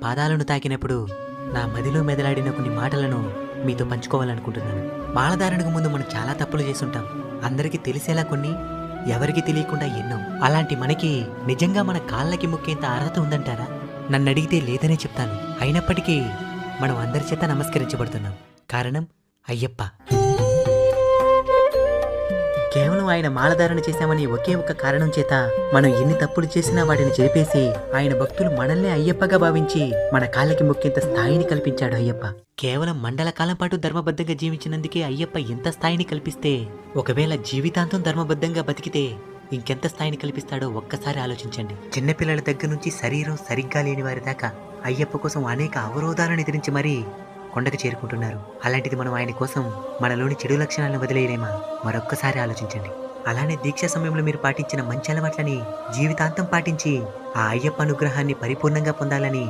పాదాలను తాకినప్పుడు నా మదిలో మెదలాడిన కొన్ని మాటలను మీతో పంచుకోవాలనుకుంటున్నాను. మాలధారణకు ముందు మనం చాలా తప్పులు చేసుంటాం. అందరికీ తెలిసేలా కొన్ని, ఎవరికి తెలియకుండా ఎన్నో. అలాంటి మనకి నిజంగా మన కాళ్ళకి మొక్కేంత అర్హత ఉందంటారా? నన్ను అడిగితే లేదనే చెప్తాను. అయినప్పటికీ మనం అందరి చేత నమస్కరించబడుతున్నాం. కారణం అయ్యప్ప. కేవలం ఆయన మాలధారణ చేశామని ఒకే ఒక్క కారణం చేత మనం ఎన్ని తప్పులు చేసినా వాటిని చెరిపేసి ఆయన భక్తులు మనల్ని అయ్యప్పగా భావించి మన కాళ్ళకి మొక్కేంత స్థాయిని కల్పించాడు అయ్యప్ప. కేవలం మండల కాలం పాటు ధర్మబద్ధంగా జీవించినందుకే అయ్యప్ప ఎంత స్థాయిని కల్పిస్తే, ఒకవేళ జీవితాంతం ధర్మబద్ధంగా బతికితే ఇంకెంత స్థాయిని కల్పిస్తాడో ఒక్కసారి ఆలోచించండి. చిన్నపిల్లల దగ్గర నుంచి శరీరం సరిగ్గా లేని వారి దాకా అయ్యప్ప కోసం అనేక అవరోధాలను ఎదిరించి మరీ కొండకు చేరుకుంటున్నారు. అలాంటిది మనం ఆయన కోసం మనలోని చెడు లక్షణాలను వదిలేయలేమా? మరొక్కసారి ఆలోచించండి. అలానే దీక్ష సమయంలో మీరు పాటించిన మంచి అలవాట్లని జీవితాంతం పాటించి ఆ అయ్యప్ప అనుగ్రహాన్ని పరిపూర్ణంగా పొందాలని